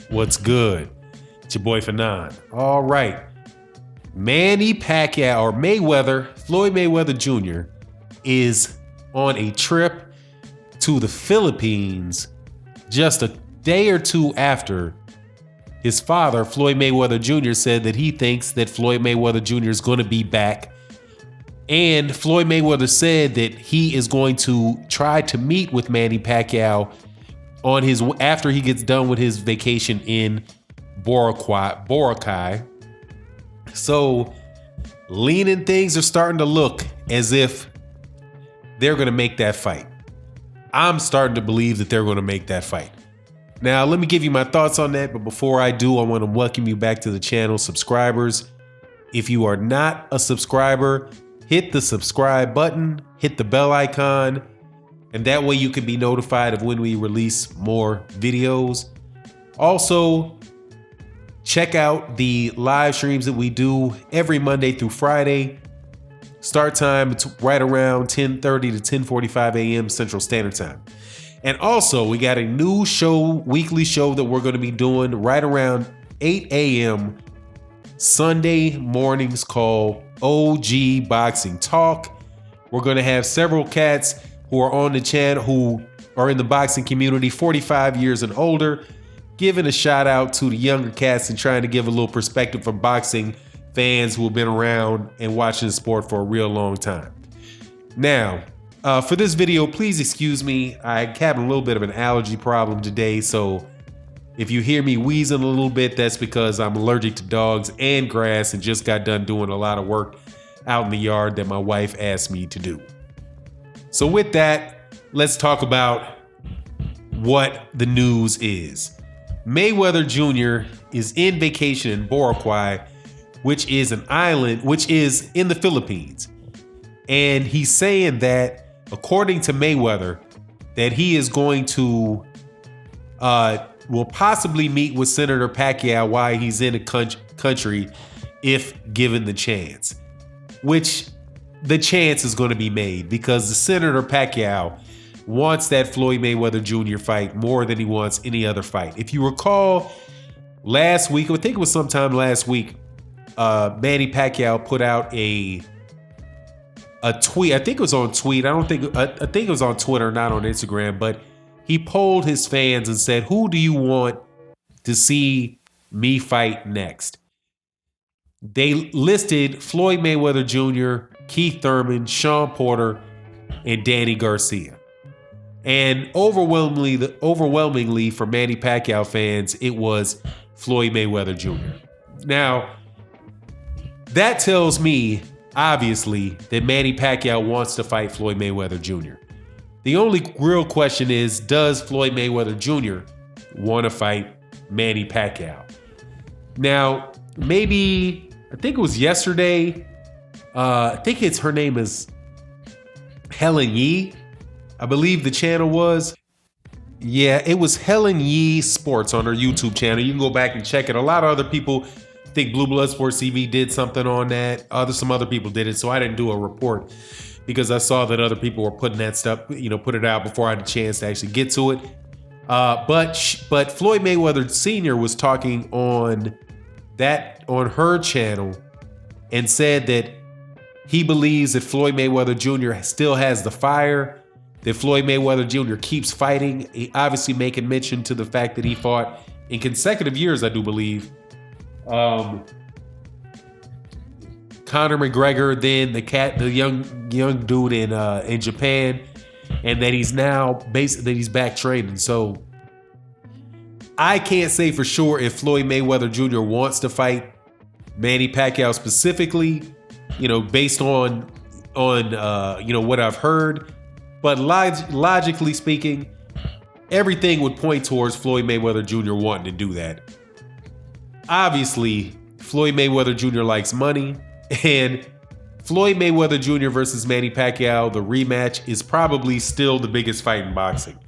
What's good? It's your boy Fanon. All right. Manny Pacquiao or Floyd Mayweather Jr. is on a trip to the Philippines just a day or two after his father, Floyd Mayweather Jr., said that he thinks that Floyd Mayweather Jr. is going to be back. And Floyd Mayweather said that he is going to try to meet with Manny Pacquiao after he gets done with his vacation in Boracay. So things are starting to look as if they're going to make that fight. I'm starting to believe that they're going to make that fight. Now, let me give you my thoughts on that. But before I do, I want to welcome you back to the channel, subscribers. If you are not a subscriber, hit the subscribe button, hit the bell icon, and that way you can be notified of when we release more videos. Also, check out the live streams that we do every Monday through Friday. Start time, it's right around 10:30 to 10:45 a.m. Central Standard Time. And also, we got a new weekly show that we're going to be doing right around 8 a.m. Sunday mornings called OG Boxing Talk. We're going to have several cats who are on the channel who are in the boxing community, 45 years and older, giving a shout out to the younger cats and trying to give a little perspective from boxing fans who have been around and watching the sport for a real long time. Now, for this video, please excuse me. I have a little bit of an allergy problem today, so if you hear me wheezing a little bit, that's because I'm allergic to dogs and grass and just got done doing a lot of work out in the yard that my wife asked me to do. So with that, let's talk about what the news is. Mayweather Jr. is in vacation in Boracay, which is an island, which is in the Philippines. And he's saying that, according to Mayweather, that he is going to, will possibly meet with Senator Pacquiao while he's in the country if given the chance. Which the chance is going to be made because the Senator Pacquiao wants that Floyd Mayweather Jr. fight more than he wants any other fight. If you recall, last week, I think it was sometime last week, Manny Pacquiao put out a tweet. I think it was on tweet. I think it was on Twitter, not on Instagram, but he polled his fans and said, "Who do you want to see me fight next?" They listed Floyd Mayweather Jr., Keith Thurman, Sean Porter, and Danny Garcia. And overwhelmingly for Manny Pacquiao fans, it was Floyd Mayweather Jr. Now, that tells me, obviously, that Manny Pacquiao wants to fight Floyd Mayweather Jr. The only real question is, does Floyd Mayweather Jr. want to fight Manny Pacquiao? Now, maybe, I think it was yesterday, I think her name is Helen Yee, I believe the channel was. Yeah, it was Helen Yee Sports on her YouTube channel. You can go back and check it. A lot of other people, I think Blue Blood Sports TV did something on that. Some other people did it, so I didn't do a report because I saw that other people were putting that stuff, put it out before I had a chance to actually get to it. But Floyd Mayweather Sr. was talking on her channel and said that he believes that Floyd Mayweather Jr. still has the fire, that Floyd Mayweather Jr. keeps fighting. He obviously making mention to the fact that he fought in consecutive years, I do believe. Conor McGregor, then the young dude in Japan, and that he's now he's back training. So I can't say for sure if Floyd Mayweather Jr. wants to fight Manny Pacquiao specifically, based on what I've heard. But logically speaking, everything would point towards Floyd Mayweather Jr. wanting to do that. Obviously, Floyd Mayweather Jr. likes money, and Floyd Mayweather Jr. versus Manny Pacquiao, the rematch, is probably still the biggest fight in boxing.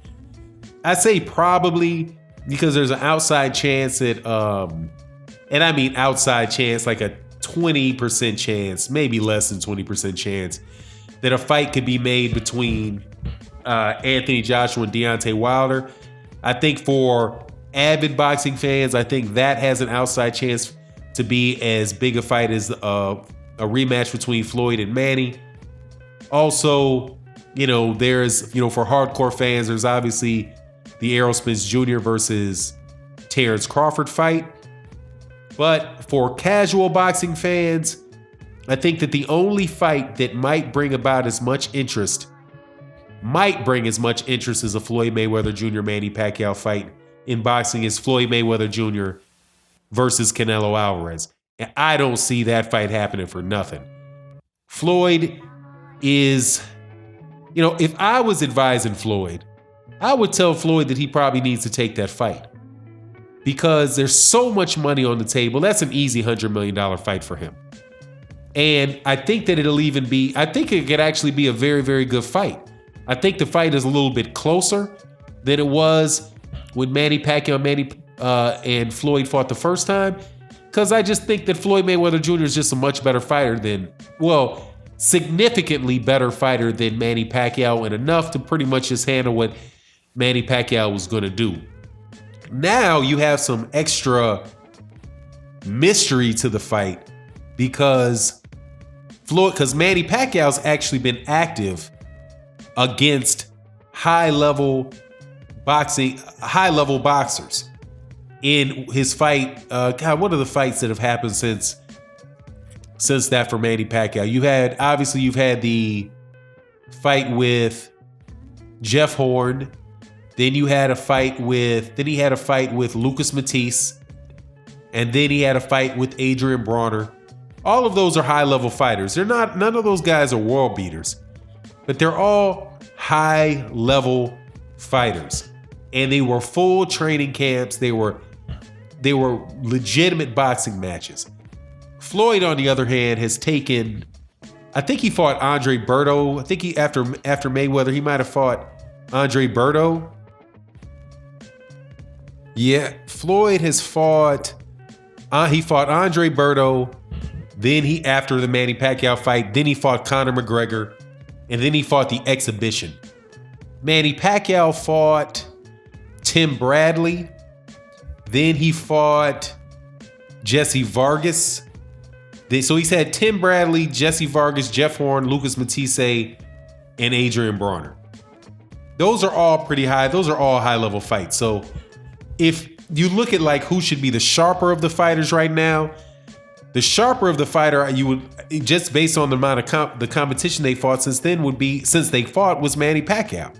I say probably because there's an outside chance that, and I mean outside chance, like a 20% chance, maybe less than 20% chance, that a fight could be made between Anthony Joshua and Deontay Wilder. I think for avid boxing fans, I think that has an outside chance to be as big a fight as a rematch between Floyd and Manny. Also, there's, for hardcore fans, there's obviously the Errol Spence Jr. versus Terrence Crawford fight. But for casual boxing fans, I think that the only fight that might bring as much interest as a Floyd Mayweather Jr. Manny Pacquiao fight in boxing is Floyd Mayweather Jr. versus Canelo Alvarez. And I don't see that fight happening for nothing. Floyd is, if I was advising Floyd, I would tell Floyd that he probably needs to take that fight because there's so much money on the table. That's an easy $100 million fight for him. And I think that I think it could actually be a very, very good fight. I think the fight is a little bit closer than it was when Manny Pacquiao and Floyd fought the first time. Because I just think that Floyd Mayweather Jr. is just a much better fighter significantly better fighter than Manny Pacquiao, and enough to pretty much just handle what Manny Pacquiao was going to do. Now you have some extra mystery to the fight because Manny Pacquiao's actually been active against high-level boxers in his fight. What are the fights that have happened since that for Manny Pacquiao? You've had the fight with Jeff Horn. Then he had a fight with Lucas Matisse. And then he had a fight with Adrian Bronner. All of those are high-level fighters. None of those guys are world beaters. But they're all high-level fighters. And they were full training camps. They were legitimate boxing matches. Floyd, on the other hand, has taken, I think he fought Andre Berto. I think after Mayweather, he might have fought Andre Berto. Yeah, Floyd has fought, he fought Andre Berto. Then after the Manny Pacquiao fight, then he fought Conor McGregor. And then he fought the exhibition. Manny Pacquiao fought Tim Bradley. Then he fought Jesse Vargas. So he's had Tim Bradley, Jesse Vargas, Jeff Horn, Lucas Matisse, and Adrian Bronner. Those are all pretty high. Those are all high-level fights. So if you look at who should be the sharper of the fighters right now, the sharper of the fighter you would, just based on the amount of the competition they fought since they fought, was Manny Pacquiao.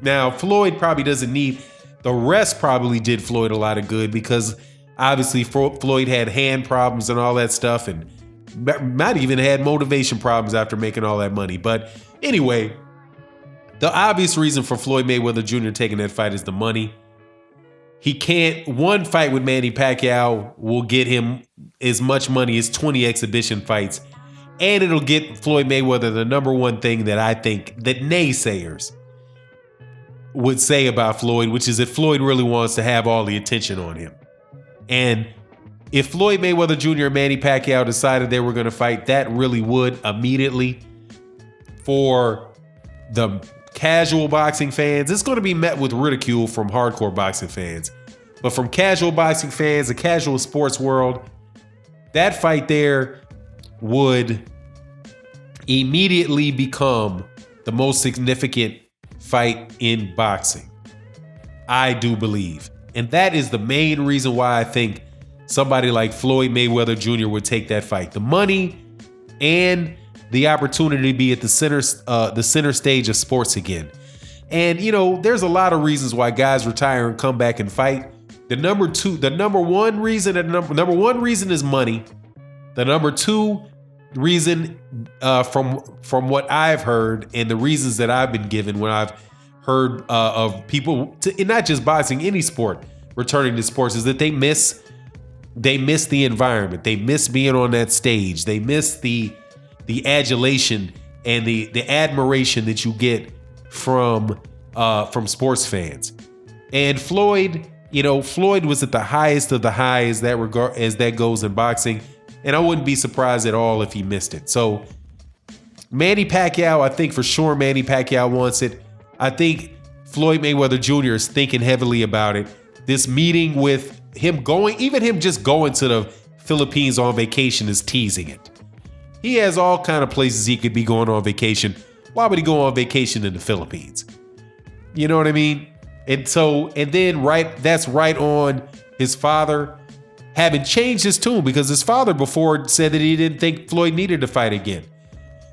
Now Floyd probably doesn't need. The rest probably did Floyd a lot of good because obviously Floyd had hand problems and all that stuff, and might even had motivation problems after making all that money. But anyway, the obvious reason for Floyd Mayweather Jr. taking that fight is the money. One fight with Manny Pacquiao will get him as much money as 20 exhibition fights. And it'll get Floyd Mayweather the number one thing that I think that naysayers would say about Floyd, which is that Floyd really wants to have all the attention on him. And if Floyd Mayweather Jr. and Manny Pacquiao decided they were going to fight, that really would immediately, for the casual boxing fans, it's going to be met with ridicule from hardcore boxing fans. But from casual boxing fans, the casual sports world, that fight there would immediately become the most significant fight in boxing. I do believe. And that is the main reason why I think somebody like Floyd Mayweather Jr. would take that fight. The money and the opportunity to be at the center stage of sports again. And there's a lot of reasons why guys retire and come back and fight. The number one reason is money. The number two reason, from what I've heard and the reasons that I've been given when I've heard of people, and not just boxing, any sport returning to sports, is that they miss the environment. They miss being on that stage. They miss the adulation and the admiration that you get from sports fans. And Floyd was at the highest of the high as that goes in boxing, and I wouldn't be surprised at all if he missed it. So Manny Pacquiao, I think for sure Manny Pacquiao wants it. I think Floyd Mayweather Jr. is thinking heavily about it. this meeting with him even him just going to the Philippines on vacation is teasing it. He has all kind of places he could be going on vacation. Why would he go on vacation in the Philippines? You know what I mean? And then that's right on his father having changed his tune, because his father before said that he didn't think Floyd needed to fight again.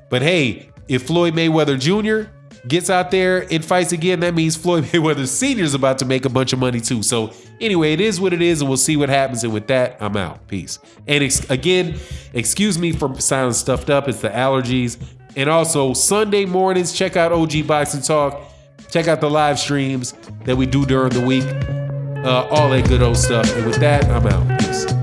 But hey, if Floyd Mayweather Jr. gets out there and fights again, that means Floyd Mayweather Sr. is about to make a bunch of money too. So anyway, it is what it is, and we'll see what happens. And with that, I'm out. Peace. And again, excuse me for sounding stuffed up. It's the allergies. And also, Sunday mornings, check out OG Boxing Talk. Check out the live streams that we do during the week. All that good old stuff. And with that, I'm out. Peace.